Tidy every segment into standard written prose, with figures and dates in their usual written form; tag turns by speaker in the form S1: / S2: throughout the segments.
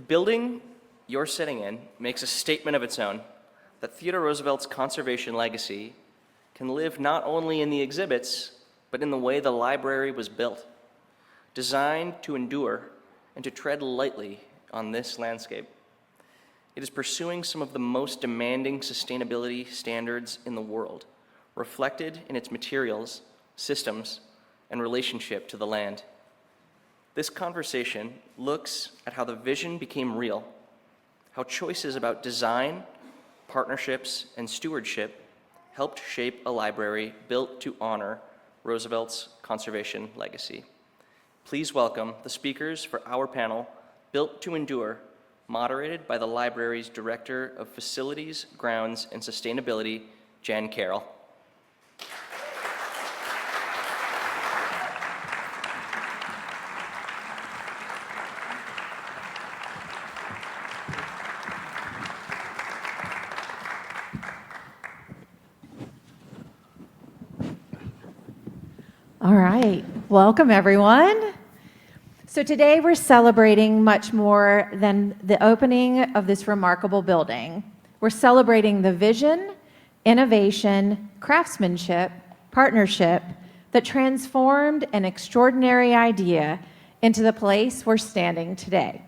S1: The building you're sitting in makes a statement of its own that Theodore Roosevelt's conservation legacy can live not only in the exhibits, but in the way the library was built, designed to endure and to tread lightly on this landscape. It is pursuing some of the most demanding sustainability standards in the world, reflected in its materials, systems, and relationship to the land. This conversation looks at how the vision became real, how choices about design, partnerships, and stewardship helped shape a library built to honor Roosevelt's conservation legacy. Please welcome the speakers for our panel, Built to Endure, moderated by the library's Director of Facilities, Grounds, and Sustainability, Jenn Carroll.
S2: All right, welcome everyone. So today we're celebrating much more than the opening of this remarkable building. We're celebrating the vision, innovation, craftsmanship, partnership that transformed an extraordinary idea into the place we're standing today.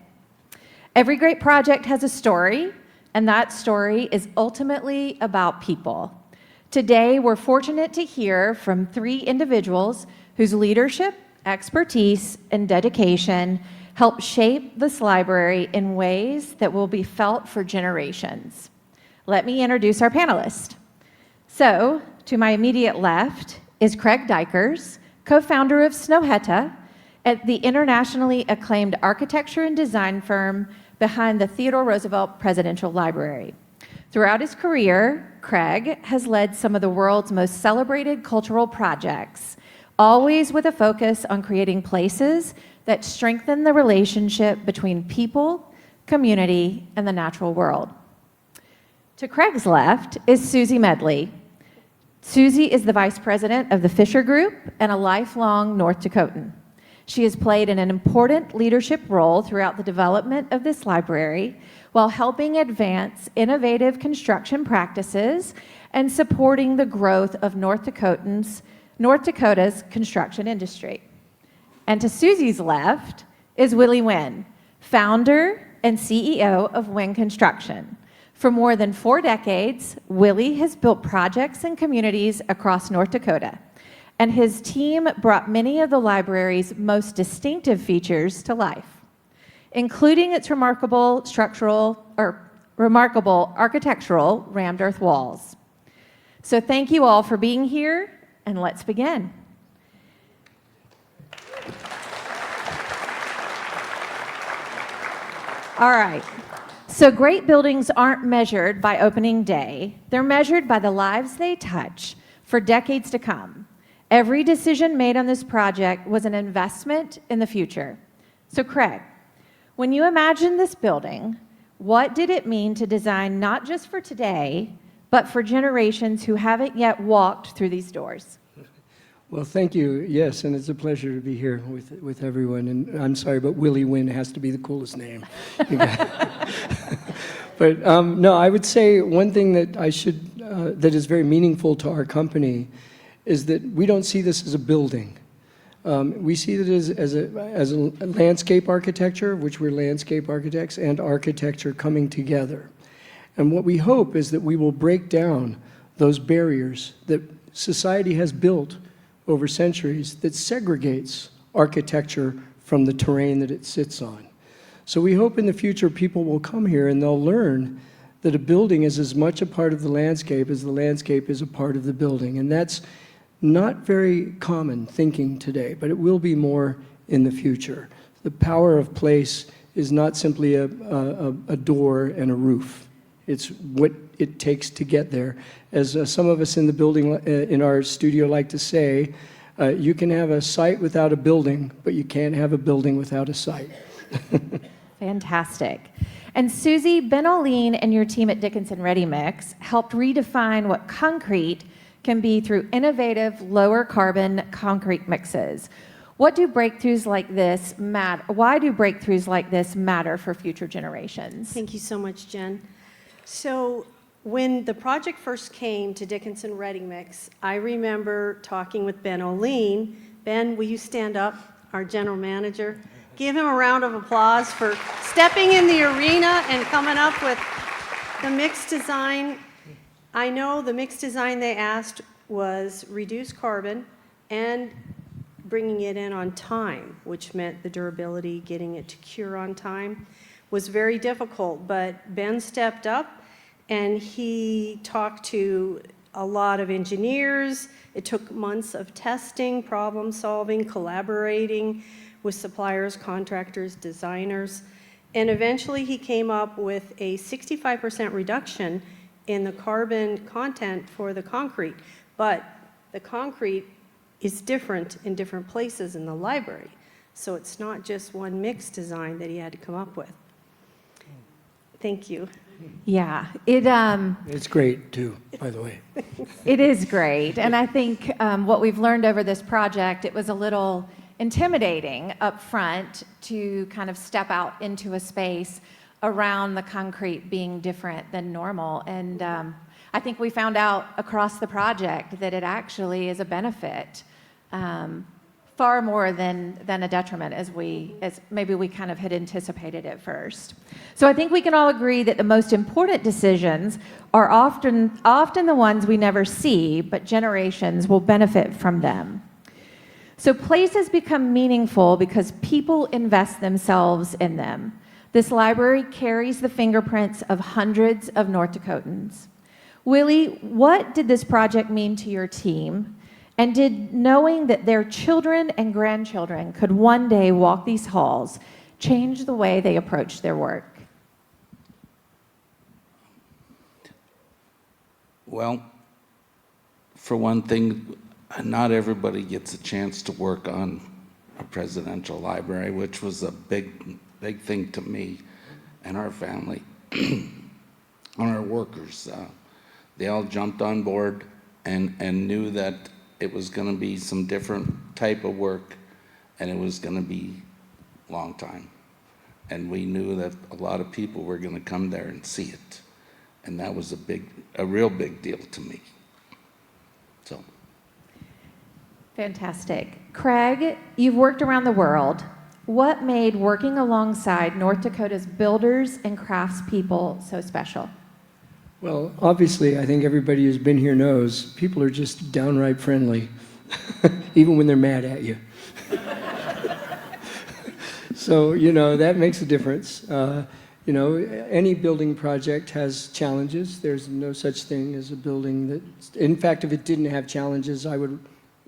S2: Every great project has a story, and that story is ultimately about people. Today, we're fortunate to hear from 3 individuals whose leadership, expertise, and dedication helped shape this library in ways that will be felt for generations. Let me introduce our panelists. So, to my immediate left is Craig Dykers, co-founder of Snøhetta, at the internationally acclaimed architecture and design firm behind the Theodore Roosevelt Presidential Library. Throughout his career, Craig has led some of the world's most celebrated cultural projects, always with a focus on creating places that strengthen the relationship between people, community, and the natural world. To Craig's left is Suzie Medley. Suzie is the vice president of the Fisher Group and a lifelong North Dakotan. She has played an important leadership role throughout the development of this library while helping advance innovative construction practices and supporting the growth of North Dakota's construction industry. And to Suzie's left is Willie Winn, founder and CEO of Winn Construction. For more than 4 decades, Willie has built projects and communities across North Dakota, and his team brought many of the library's most distinctive features to life, including its remarkable architectural rammed earth walls. So thank you all for being here, and let's begin. All right. So great buildings aren't measured by opening day. They're measured by the lives they touch for decades to come. Every decision made on this project was an investment in the future. So Craig, when you imagined this building, what did it mean to design not just for today, but for generations who haven't yet walked through these doors?
S3: Well, thank you. Yes, and it's a pleasure to be here with everyone. And I'm sorry, but Willie Winn has to be the coolest name. But no, I would say one thing that that is very meaningful to our company is that we don't see this as a building. We see it as a landscape architecture, which we're landscape architects, and architecture coming together. And what we hope is that we will break down those barriers that society has built over centuries that segregates architecture from the terrain that it sits on. So we hope in the future people will come here and they'll learn that a building is as much a part of the landscape as the landscape is a part of the building. And that's not very common thinking today, but it will be more in the future. The power of place is not simply a door and a roof. It's what it takes to get there. As some of us in the building, in our studio like to say, you can have a site without a building, but you can't have a building without a site.
S2: Fantastic. And Suzie, Ben Oline and your team at Dickinson Ready Mix helped redefine what concrete can be through innovative lower carbon concrete mixes. What do breakthroughs like this matter? Why do breakthroughs like this matter for future generations?
S4: Thank you so much, Jen. So when the project first came to Dickinson Ready Mix, I remember talking with Ben O'Lean. Ben, will you stand up, our general manager? Give him a round of applause for stepping in the arena and coming up with the mix design. I know the mix design they asked was reduce carbon and bringing it in on time, which meant the durability, getting it to cure on time, was very difficult. But Ben stepped up and he talked to a lot of engineers. It took months of testing, problem solving, collaborating with suppliers, contractors, designers. And eventually he came up with a 65% reduction in the carbon content for the concrete. But the concrete is different in different places in the library. So it's not just one mix design that he had to come up with. Thank you.
S2: Yeah,
S3: It's great too, by the way.
S2: it is great. And I think what we've learned over this project, it was a little intimidating up front to kind of step out into a space around the concrete being different than normal. And I think we found out across the project that it actually is a benefit, far more than a detriment as maybe we kind of had anticipated at first. So I think we can all agree that the most important decisions are often the ones we never see, but generations will benefit from them. So places become meaningful because people invest themselves in them. This library carries the fingerprints of hundreds of North Dakotans. Willie, what did this project mean to your team? And did knowing that their children and grandchildren could one day walk these halls change the way they approach their work?
S5: Well, for one thing, not everybody gets a chance to work on a presidential library, which was a big thing to me and our family, and our workers. They all jumped on board and knew that it was going to be some different type of work, and it was going to be a long time. And we knew that a lot of people were going to come there and see it. And that was a real big deal to me. So.
S2: Fantastic. Craig, you've worked around the world. What made working alongside North Dakota's builders and craftspeople so special?
S3: Well, obviously, I think everybody who's been here knows people are just downright friendly, even when they're mad at you. So, that makes a difference. Any building project has challenges. There's no such thing as a building that, in fact, if it didn't have challenges, I would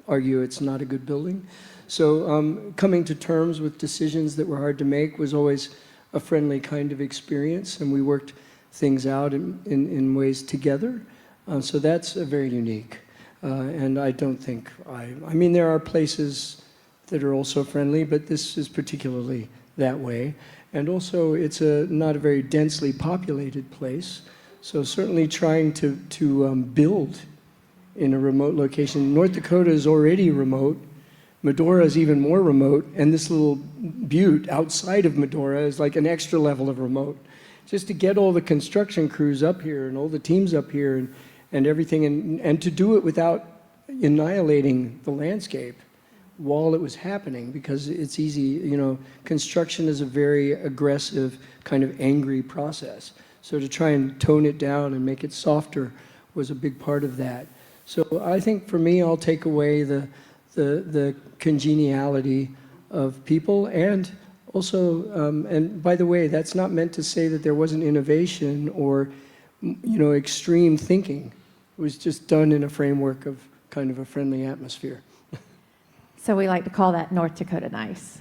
S3: argue it's not a good building. So coming to terms with decisions that were hard to make was always a friendly kind of experience, and we worked things out in ways together. So that's very unique. And I don't think I mean, there are places that are also friendly, but this is particularly that way. And also, it's not a very densely populated place. So certainly trying to build in a remote location. North Dakota is already remote. Medora is even more remote. And this little butte outside of Medora is like an extra level of remote. Just to get all the construction crews up here and all the teams up here and everything, and to do it without annihilating the landscape while it was happening, because it's easy, construction is a very aggressive, kind of angry process. So to try and tone it down and make it softer was a big part of that. So I think for me, I'll take away the congeniality of people, and also, and by the way, that's not meant to say that there wasn't innovation or, extreme thinking. It was just done in a framework of kind of a friendly atmosphere.
S2: So we like to call that North Dakota nice.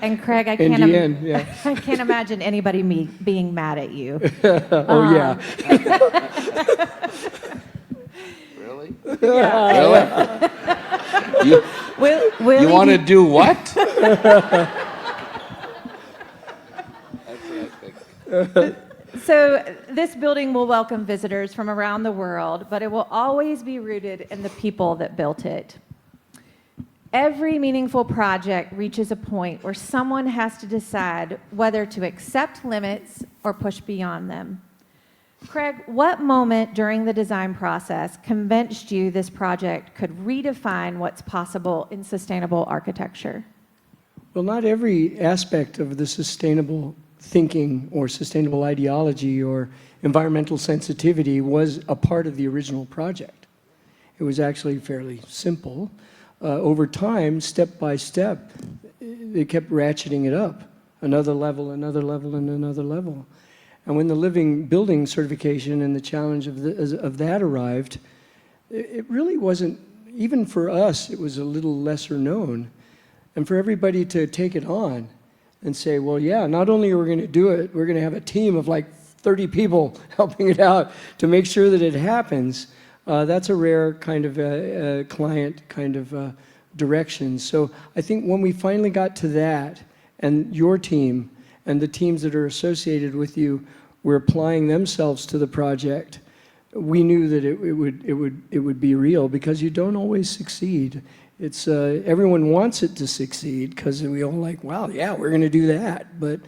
S2: And Craig, I
S3: In
S2: can't,
S3: the end, yeah.
S2: I can't imagine anybody being mad at you.
S3: Oh, yeah.
S5: Really?
S2: Yeah.
S5: Really? You want to do what?
S2: So this building will welcome visitors from around the world, but it will always be rooted in the people that built it. Every meaningful project reaches a point where someone has to decide whether to accept limits or push beyond them. Craig, what moment during the design process convinced you this project could redefine what's possible in sustainable architecture?
S3: Well, not every aspect of the sustainable thinking or sustainable ideology or environmental sensitivity was a part of the original project. It was actually fairly simple. Over time, step by step, they kept ratcheting it up, another level, and another level. And when the living building certification and the challenge of that arrived, it really wasn't, even for us, it was a little lesser known. And for everybody to take it on and say, well, yeah, not only are we going to do it, we're going to have a team of like 30 people helping it out to make sure that it happens. That's a rare kind of client kind of direction. So I think when we finally got to that, and your team and the teams that are associated with you were applying themselves to the project, we knew that it would be real, because you don't always succeed. It's everyone wants it to succeed because we all like, wow, yeah, we're going to do that. But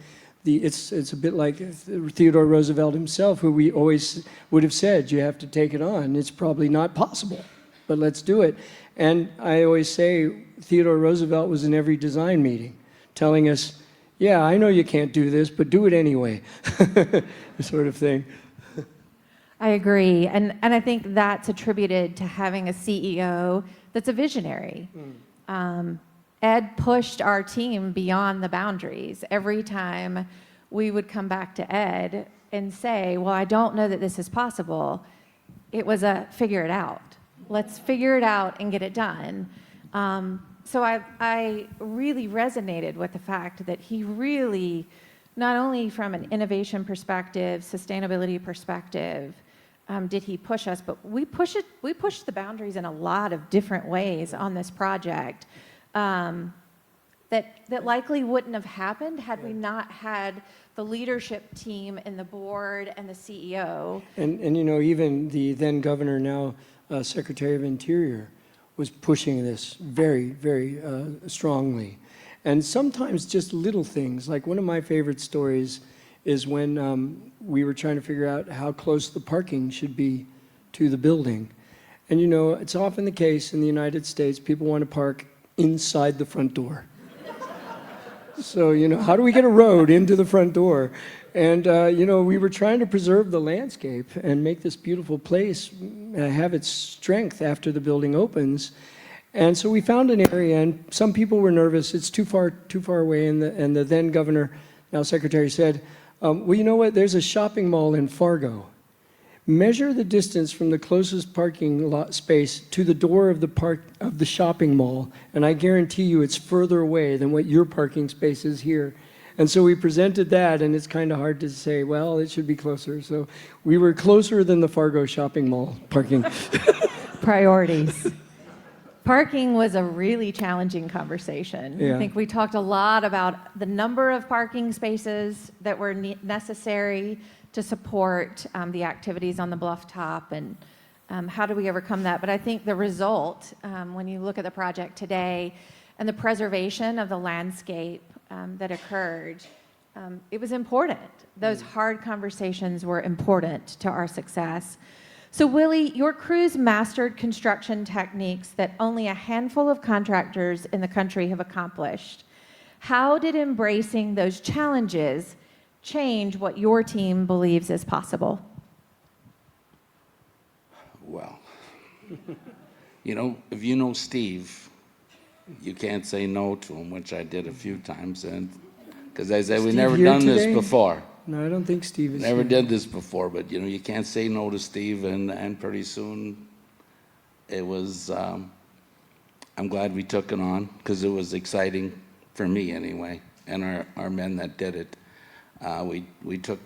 S3: it's a bit like Theodore Roosevelt himself, who we always would have said, you have to take it on. It's probably not possible, but let's do it. And I always say Theodore Roosevelt was in every design meeting telling us, yeah, I know you can't do this, but do it anyway, sort of thing.
S2: I agree. And I think that's attributed to having a CEO that's a visionary. Ed pushed our team beyond the boundaries. Every time we would come back to Ed and say, well, I don't know that this is possible, it was a figure it out. Let's figure it out and get it done. So I really resonated with the fact that he really, not only from an innovation perspective, sustainability perspective, did he push us, but we pushed the boundaries in a lot of different ways on this project. That likely wouldn't have happened had we not had the leadership team and the board and the CEO.
S3: And you know, even the then governor, now Secretary of Interior, was pushing this very, very strongly. And sometimes just little things, like one of my favorite stories is when we were trying to figure out how close the parking should be to the building. And you know, it's often the case in the United States, people want to park inside the front door. So, you know, how do we get a road into the front door? And, you know, we were trying to preserve the landscape and make this beautiful place have its strength after the building opens. And so we found an area, and some people were nervous. It's too far away. And the then governor, now secretary, said, well, you know what? There's a shopping mall in Fargo. Measure the distance from the closest parking lot space to the door of the shopping mall, and I guarantee you it's further away than what your parking space is here. And so we presented that, and it's kind of hard to say, well, it should be closer. So we were closer than the Fargo shopping mall parking.
S2: Priorities. Parking was a really challenging conversation.
S3: Yeah.
S2: I think we talked a lot about the number of parking spaces that were necessary to support the activities on the bluff top, and how do we overcome that. But I think the result, when you look at the project today and the preservation of the landscape that occurred, it was important. Those hard conversations were important to our success. So Willie, your crews mastered construction techniques that only a handful of contractors in the country have accomplished. How did embracing those challenges change what your team believes is possible?
S5: Well, you know, if you know Steve, you can't say no to him, which I did a few times, and because I said, we've never done this before.
S3: No, I don't think Steve is
S5: Never
S3: here.
S5: did this before, but you know, you can't say no to Steve, and pretty soon it was, I'm glad we took it on, because it was exciting for me anyway, and our men that did it. We took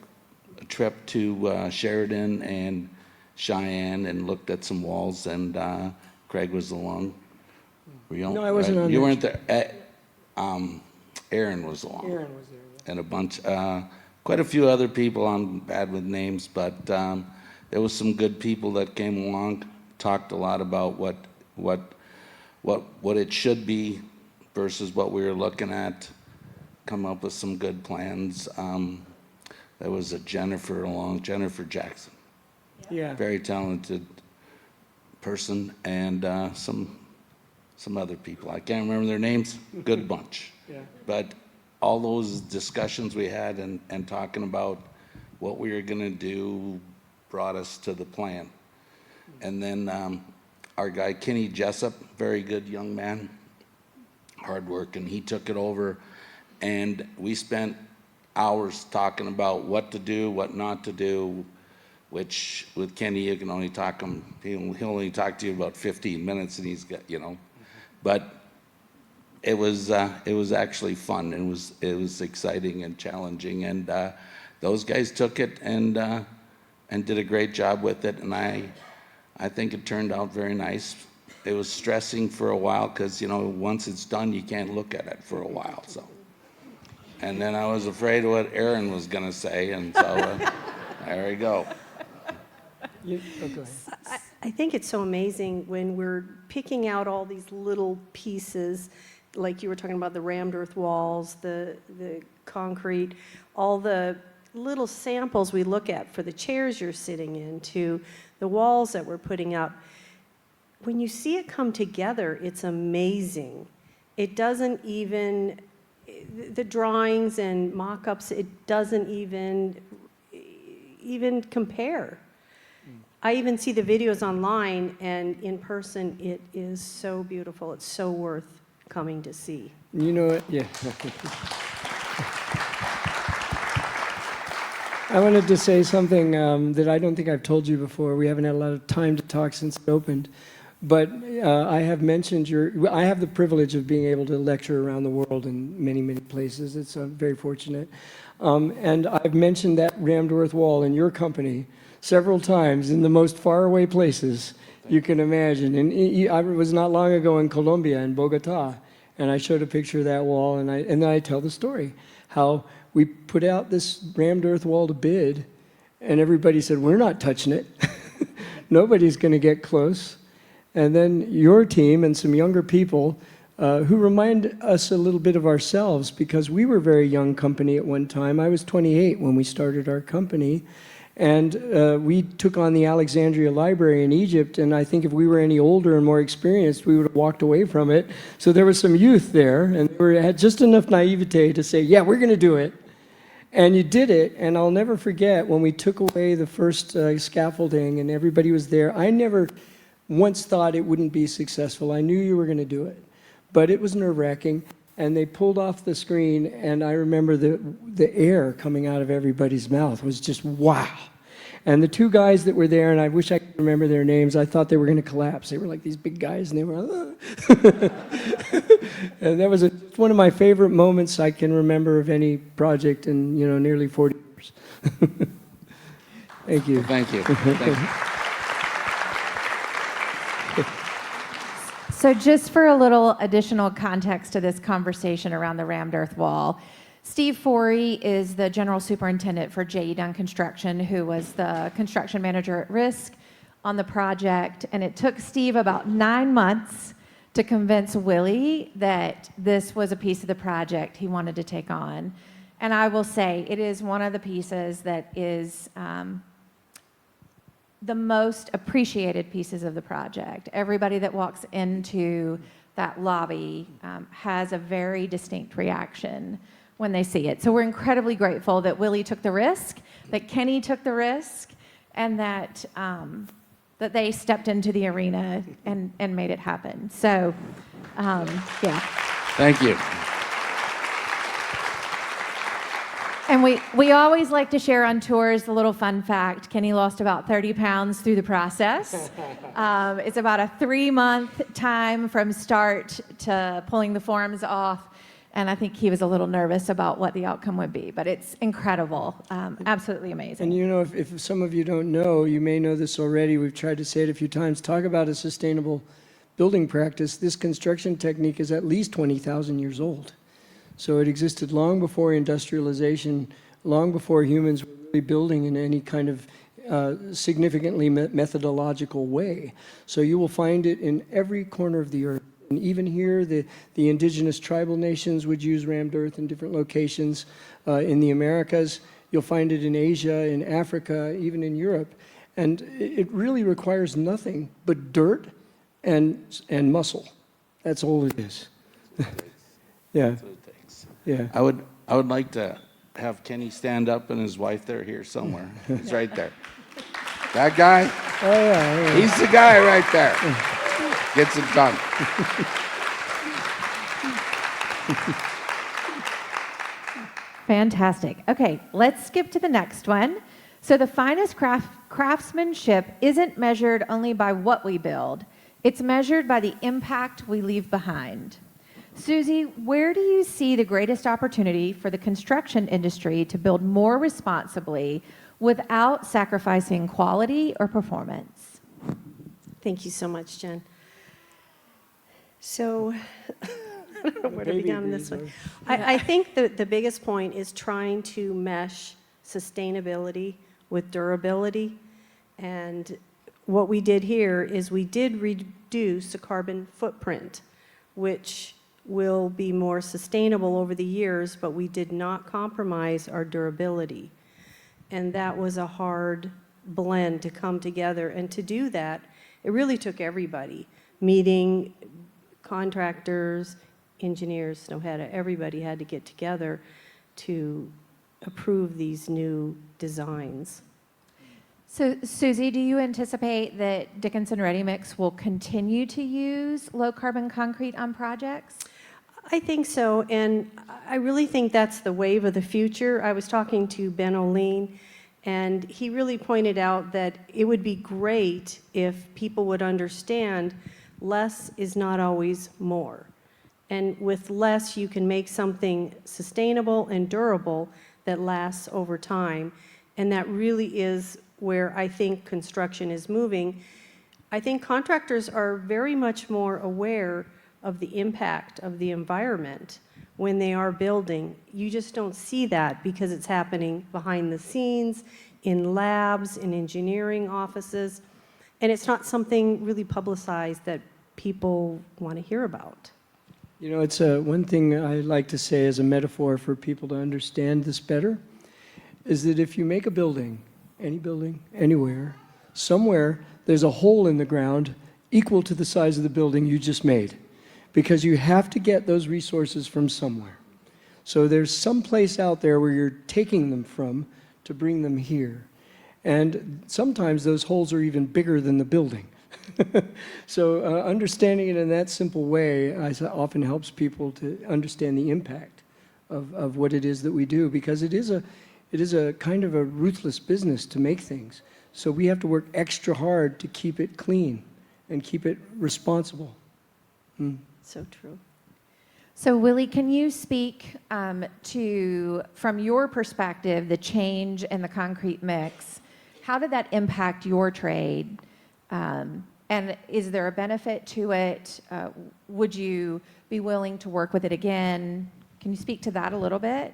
S5: a trip to Sheridan and Cheyenne and looked at some walls, and Craig was along.
S3: No, I wasn't on
S5: You
S3: that
S5: weren't there. Aaron was along.
S3: Aaron was there.
S5: And a bunch, quite a few other people. I'm bad with names, but there was some good people that came along, talked a lot about what what it should be versus what we were looking at, come up with some good plans. There was a Jennifer Jackson,
S3: Yeah.
S5: very talented person, and some other people. I can't remember their names, good bunch.
S3: Yeah.
S5: But all those discussions we had and talking about what we were gonna do brought us to the plan. And then our guy Kenny Jessup, very good young man, hard working, he took it over, and we spent hours talking about what to do, what not to do, which with Kenny, you can only talk him, he'll only talk to you about 15 minutes, and he's got, you know. But it was actually fun. It was exciting and challenging, and those guys took it and did a great job with it, and I think it turned out very nice. It was stressing for a while because, you know, once it's done, you can't look at it for a while. So, and then I was afraid of what Aaron was going to say, and so there we go.
S3: Go ahead.
S4: I think it's so amazing when we're picking out all these little pieces, like you were talking about the rammed earth walls, the concrete, all the little samples we look at for the chairs you're sitting in, to the walls that we're putting up. When you see it come together, it's amazing. It doesn't even, the drawings and mock-ups, it doesn't even compare. I even see the videos online, and in person, it is so beautiful. It's so worth coming to see.
S3: You know what? Yeah. I wanted to say something that I don't think I've told you before. We haven't had a lot of time to talk since it opened. But I have mentioned I have the privilege of being able to lecture around the world in many, many places. It's very fortunate. And I've mentioned that rammed earth wall in your company several times in the most faraway places you can imagine. And I was not long ago in Colombia, in Bogota, and I showed a picture of that wall, and then I tell the story, how we put out this rammed earth wall to bid, and everybody said, we're not touching it. Nobody's going to get close. And then your team and some younger people who remind us a little bit of ourselves, because we were a very young company at one time. I was 28 when we started our company. And we took on the Alexandria Library in Egypt, and I think if we were any older and more experienced, we would have walked away from it. So there was some youth there, and we had just enough naivete to say, yeah, we're going to do it. And you did it, and I'll never forget when we took away the first scaffolding and everybody was there. I never once thought it wouldn't be successful. I knew you were going to do it. But it was nerve-wracking, and they pulled off the screen, and I remember the air coming out of everybody's mouth was just wow. And the two guys that were there, and I wish I could remember their names, I thought they were going to collapse. They were like these big guys, and they were, and that was one of my favorite moments I can remember of any project in, nearly 40 years. Thank you.
S5: Thank you. Thank you.
S2: So just for a little additional context to this conversation around the rammed earth wall, Steve Forey is the general superintendent for J.E. Dunn Construction, who was the construction manager at risk on the project. And it took Steve about 9 months to convince Willie that this was a piece of the project he wanted to take on. And I will say it is one of the pieces that is the most appreciated pieces of the project. Everybody that walks into that lobby has a very distinct reaction when they see it. So we're incredibly grateful that Willie took the risk, that Kenny took the risk, and that that they stepped into the arena and made it happen. So, yeah.
S5: Thank you.
S2: And we always like to share on tours the little fun fact. Kenny lost about 30 pounds through the process. It's about a 3-month time from start to pulling the forms off. And I think he was a little nervous about what the outcome would be. But it's incredible. Absolutely amazing.
S3: And if some of you don't know, you may know this already. We've tried to say it a few times. Talk about a sustainable building practice. This construction technique is at least 20,000 years old. So it existed long before industrialization, long before humans were really building in any kind of significantly methodological way. So you will find it in every corner of the earth, And even here, the indigenous tribal nations would use rammed earth in different locations. In the Americas, you'll find it in Asia, in Africa, even in Europe. And it really requires nothing but dirt and muscle. That's all it is. Yeah.
S5: That's what it takes.
S3: Yeah.
S5: I would like to have Kenny stand up and his wife, they're here somewhere. He's right there. That guy?
S3: Oh, yeah.
S5: He's the guy right there. Gets it done.
S2: Fantastic. Okay, let's skip to the next one. So the finest craftsmanship isn't measured only by what we build. It's measured by the impact we leave behind. Suzie, where do you see the greatest opportunity for the construction industry to build more responsibly without sacrificing quality or performance?
S4: Thank you so much, Jen. So, I don't know where to begin on this one. I think the biggest point is trying to mesh sustainability with durability. And what we did here is we did reduce the carbon footprint, which will be more sustainable over the years, but we did not compromise our durability. And that was a hard blend to come together. And to do that, it really took everybody, meeting contractors, engineers, Snøhetta, everybody had to get together to approve these new designs.
S2: So, Suzie, do you anticipate that Dickinson Ready Mix will continue to use low-carbon concrete on projects?
S4: I think so, and I really think that's the wave of the future. I was talking to Ben O'Lean, and he really pointed out that it would be great if people would understand less is not always more. And with less, you can make something sustainable and durable that lasts over time. And that really is where I think construction is moving. I think contractors are very much more aware of the impact of the environment when they are building. You just don't see that because it's happening behind the scenes, in labs, in engineering offices, and it's not something really publicized that people want to hear about.
S3: You know, it's one thing I like to say as a metaphor for people to understand this better, is that if you make a building, any building, anywhere, somewhere, there's a hole in the ground equal to the size of the building you just made, because you have to get those resources from somewhere. So there's some place out there where you're taking them from to bring them here. And sometimes those holes are even bigger than the building. So understanding it in that simple way often helps people to understand the impact of what it is that we do, because it is a kind of a ruthless business to make things. So we have to work extra hard to keep it clean and keep it responsible.
S4: So true.
S2: So, Willie, can you speak to, from your perspective, the change in the concrete mix? How did that impact your trade? And is there a benefit to it? Would you be willing to work with it again? Can you speak to that a little bit?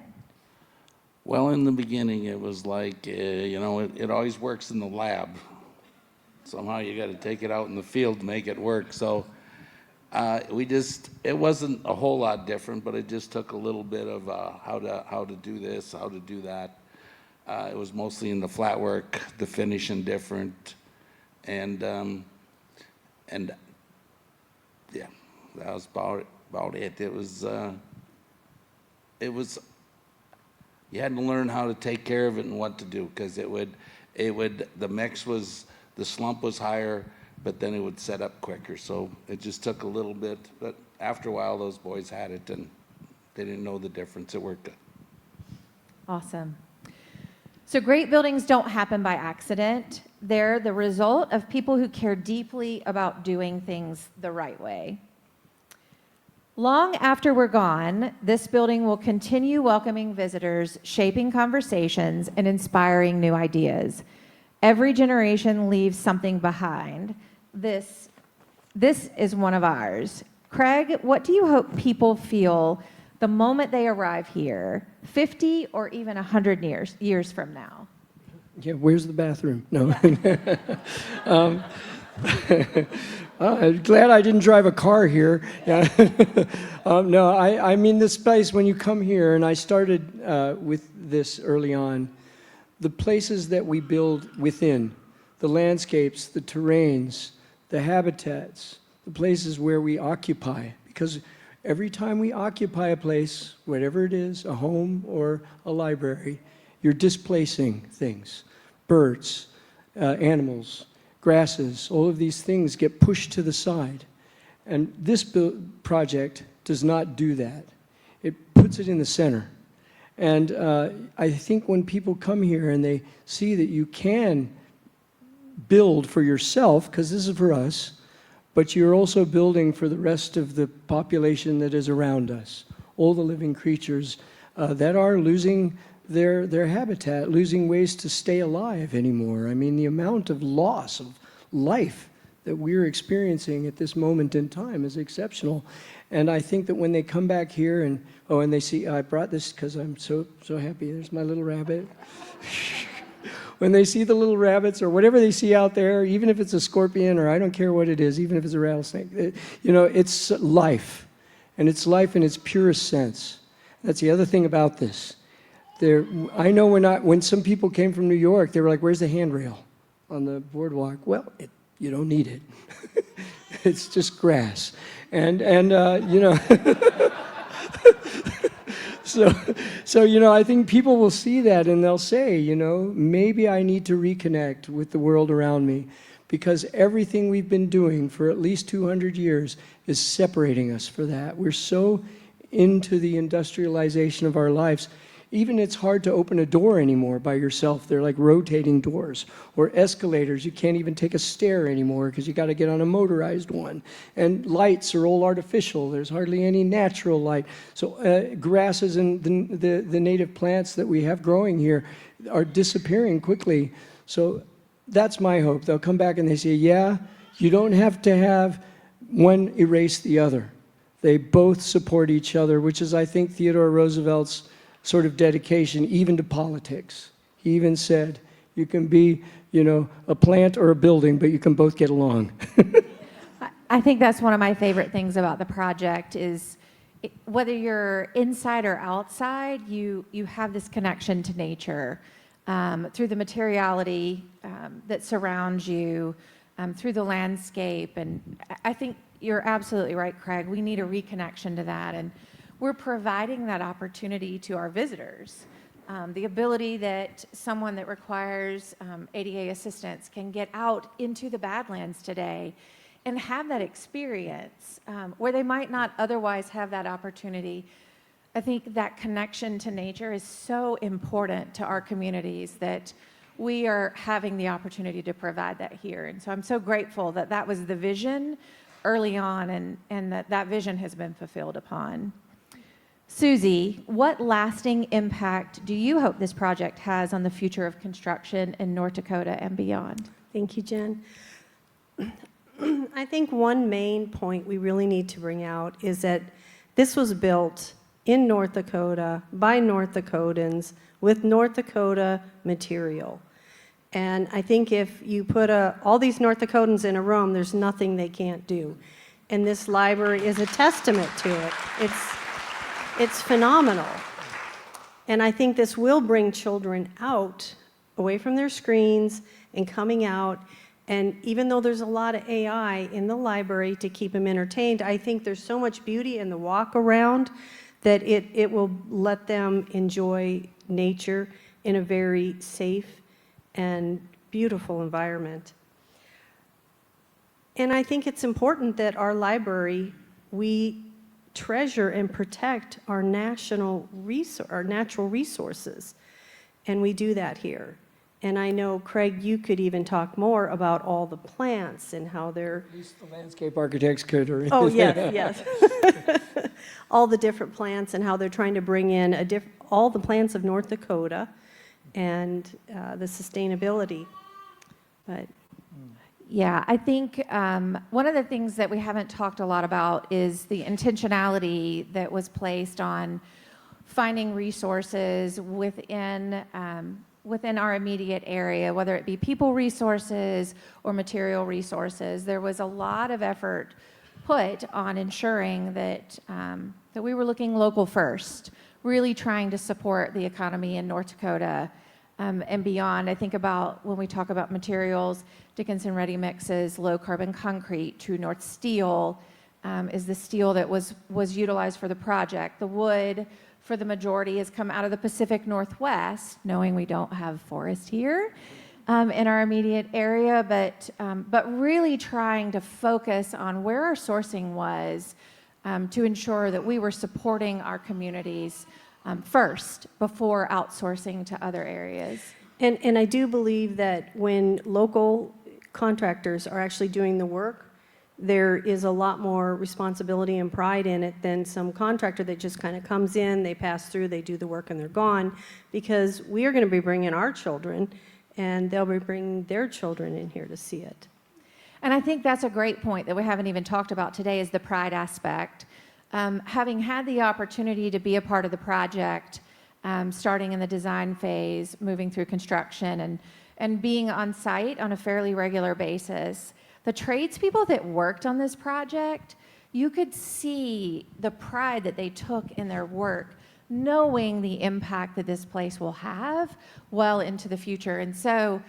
S5: Well, in the beginning, it was like, it always works in the lab. Somehow you got to take it out in the field to make it work. So it wasn't a whole lot different, but it just took a little bit of how to do this, how to do that. It was mostly in the flat work, the finishing different, and yeah, that was about it. It was you had to learn how to take care of it and what to do, because the mix was, the slump was higher, but then it would set up quicker. So it just took a little bit, but after a while, those boys had it and they didn't know the difference. It worked good.
S2: Awesome. So great buildings don't happen by accident. They're the result of people who care deeply about doing things the right way. Long after we're gone, this building will continue welcoming visitors, shaping conversations, and inspiring new ideas. Every generation leaves something behind. This is one of ours. Craig, what do you hope people feel the moment they arrive here, 50 or even 100 years from now?
S3: Yeah, where's the bathroom? No. I'm glad I didn't drive a car here. Yeah. No, I mean this place, when you come here, and I started with this early on, the places that we build within, the landscapes, the terrains, the habitats, the places where we occupy, because every time we occupy a place, whatever it is, a home or a library, you're displacing things, birds, animals, grasses, all of these things get pushed to the side. And this project does not do that. It puts it in the center. And I think when people come here and they see that you can build for yourself, because this is for us, but you're also building for the rest of the population that is around us, all the living creatures that are losing their habitat, losing ways to stay alive anymore. I mean, the amount of loss of life that we're experiencing at this moment in time is exceptional. And I think that when they come back here and they see, I brought this because I'm so happy, there's my little rabbit. When they see the little rabbits or whatever they see out there, even if it's a scorpion or I don't care what it is, even if it's a rattlesnake, it's life. And it's life in its purest sense. That's the other thing about this. I know when some people came from New York, they were like, where's the handrail on the boardwalk? Well, you don't need it. It's just grass. And So, I think people will see that and they'll say, maybe I need to reconnect with the world around me, because everything we've been doing for at least 200 years is separating us for that. We're so into the industrialization of our lives. Even it's hard to open a door anymore by yourself. They're like rotating doors. Or escalators. You can't even take a stair anymore because you got to get on a motorized one. And lights are all artificial. There's hardly any natural light. So grasses and the native plants that we have growing here are disappearing quickly. So that's my hope. They'll come back and they say, yeah, you don't have to have one erase the other. They both support each other, which is, I think, Theodore Roosevelt's sort of dedication even to politics. He even said, you can be, a plant or a building, but you can both get along.
S2: I think that's one of my favorite things about the project is whether you're inside or outside, you have this connection to nature through the materiality that surrounds you, through the landscape. And I think you're absolutely right, Craig. We need a reconnection to that. And we're providing that opportunity to our visitors. The ability that someone that requires ADA assistance can get out into the Badlands today and have that experience where they might not otherwise have that opportunity. I think that connection to nature is so important to our communities that we are having the opportunity to provide that here. And so I'm so grateful that that was the vision early on and that vision has been fulfilled upon. Suzie, what lasting impact do you hope this project has on the future of construction in North Dakota and beyond?
S4: Thank you, Jen. I think one main point we really need to bring out is that this was built in North Dakota by North Dakotans with North Dakota material. And I think if you put all these North Dakotans in a room, there's nothing they can't do. And this library is a testament to it. It's phenomenal. And I think this will bring children out, away from their screens and coming out. And even though there's a lot of AI in the library to keep them entertained, I think there's so much beauty in the walk around that it will let them enjoy nature in a very safe and beautiful environment. And I think it's important that our library, we treasure and protect our natural resources. And we do that here. And I know, Craig, you could even talk more about all the plants and how they're...
S3: At least the landscape architects could. Or
S4: Oh, yes. All the different plants and how they're trying to bring in all the plants of North Dakota and the sustainability. But
S2: yeah, I think one of the things that we haven't talked a lot about is the intentionality that was placed on finding resources within within our immediate area, whether it be people resources or material resources, there was a lot of effort put on ensuring that, that we were looking local first, really trying to support the economy in North Dakota and beyond. I think about when we talk about materials, Dickinson Ready Mixes, low carbon concrete, True North steel is the steel that was utilized for the project. The wood for the majority has come out of the Pacific Northwest, knowing we don't have forest here in our immediate area, but really trying to focus on where our sourcing was to ensure that we were supporting our communities first before outsourcing to other areas.
S4: And I do believe that when local contractors are actually doing the work, there is a lot more responsibility and pride in it than some contractor that just kind of comes in, they pass through, they do the work, and they're gone, because we are going to be bringing our children, and they'll be bringing their children in here to see it.
S2: And I think that's a great point that we haven't even talked about today is the pride aspect. Having had the opportunity to be a part of the project, starting in the design phase, moving through construction, and being on site on a fairly regular basis, the tradespeople that worked on this project, you could see the pride that they took in their work, knowing the impact that this place will have well into the future. And so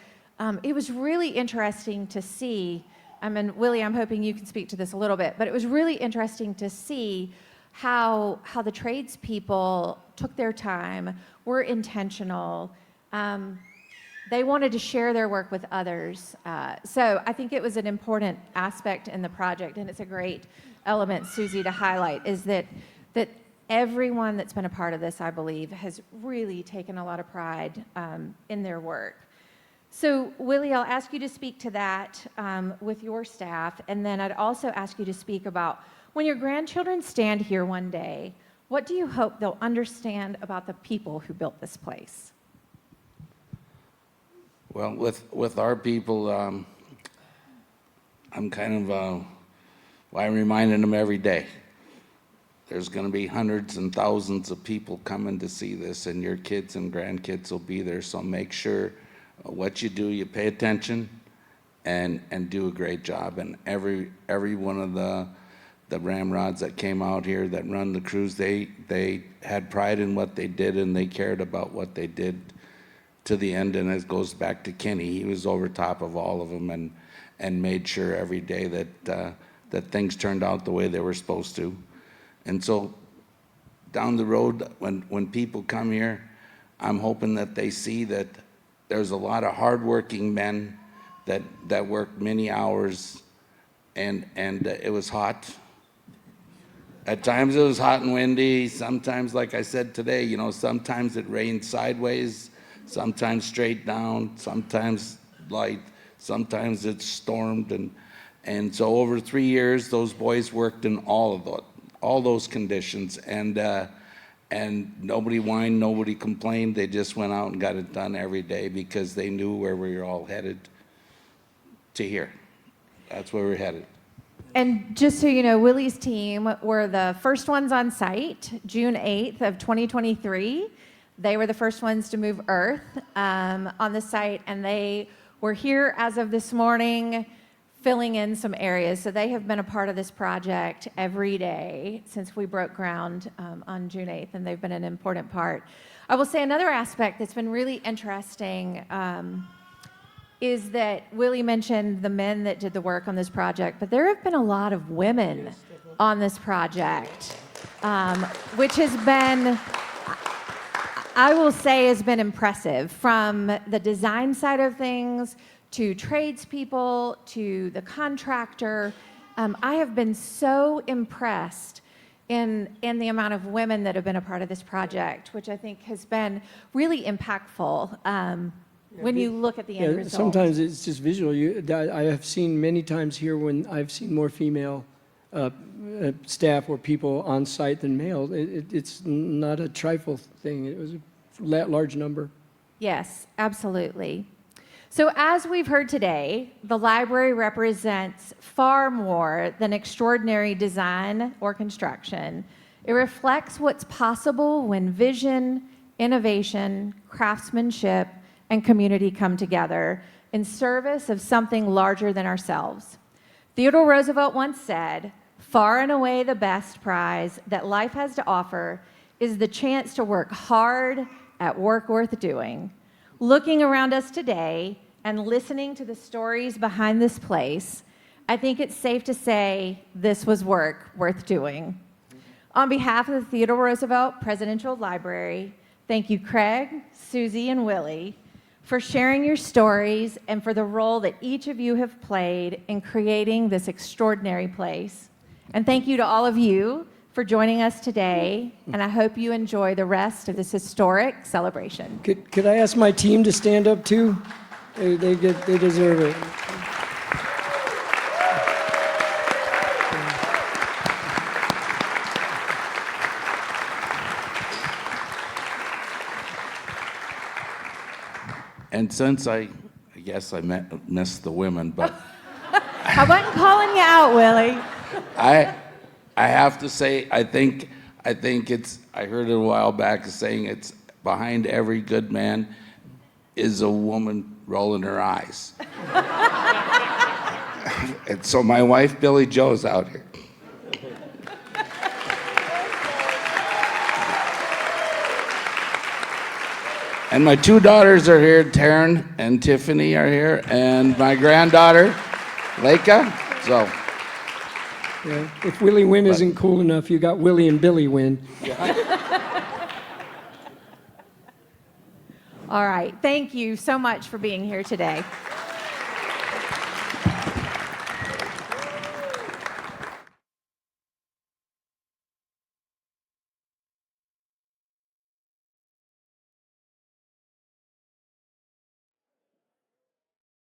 S2: it was really interesting to see, and Willie, I'm hoping you can speak to this a little bit, but it was really interesting to see how the tradespeople took their time, were intentional, they wanted to share their work with others. So I think it was an important aspect in the project, and it's a great element, Suzie, to highlight, is that everyone that's been a part of this, I believe, has really taken a lot of pride in their work. So Willie, I'll ask you to speak to that with your staff, and then I'd also ask you to speak about when your grandchildren stand here one day, what do you hope they'll understand about the people who built this place?
S5: Well, with our people, I'm kind of, I'm reminding them every day. There's going to be hundreds and thousands of people coming to see this, and your kids and grandkids will be there. So make sure what you do, you pay attention, and do a great job. And every one of the ramrods that came out here that run the crews, they had pride in what they did, and they cared about what they did to the end. And it goes back to Kenny. He was over top of all of them and made sure every day that things turned out the way they were supposed to. And so down the road, when people come here, I'm hoping that they see that there's a lot of hardworking men that worked many hours, and it was hot. At times it was hot and windy. Sometimes, like I said today, sometimes it rained sideways, sometimes straight down, sometimes light, sometimes it stormed, and so over 3 years, those boys worked in all those conditions, and nobody whined, nobody complained. They just went out and got it done every day because they knew where we were all headed to here. That's where we're headed.
S2: And just so you know, Willie's team were the first ones on site, June 8th of 2023. They were the first ones to move earth on the site, and they were here as of this morning filling in some areas. So they have been a part of this project every day since we broke ground on June 8th, and they've been an important part. I will say another aspect that's been really interesting is that Willie mentioned the men that did the work on this project, but there have been a lot of women on this project, which has been, I will say, has been impressive, from the design side of things to tradespeople to the contractor. I have been so impressed in the amount of women that have been a part of this project, which I think has been really impactful when you look at the end result.
S3: Sometimes it's just visual. I have seen many times here when I've seen more female staff or people on site than male. It's not a trifle thing. It was a large number.
S2: Yes, absolutely. So as we've heard today, the library represents far more than extraordinary design or construction. It reflects what's possible when vision, innovation, craftsmanship, and community come together in service of something larger than ourselves. Theodore Roosevelt once said, "Far and away the best prize that life has to offer is the chance to work hard at work worth doing." Looking around us today and listening to the stories behind this place, I think it's safe to say this was work worth doing. On behalf of the Theodore Roosevelt Presidential Library, thank you, Craig, Suzie, and Willie, for sharing your stories and for the role that each of you have played in creating this extraordinary place. And thank you to all of you for joining us today, and I hope you enjoy the rest of this historic celebration.
S3: Could I ask my team to stand up too? They deserve it.
S5: And since I guess I missed the women, but
S2: I wasn't calling you out, Willie.
S5: I have to say, I think it's, I heard it a while back saying it's behind every good man is a woman rolling her eyes. And so my wife, Billy Jo's out here. And my two daughters are here, Taryn and Tiffany are here, and my granddaughter, Leica. So,
S3: Yeah. If Willie Winn isn't cool enough, you got Willie and Billy Winn.
S2: All right. Thank you so much for being here today.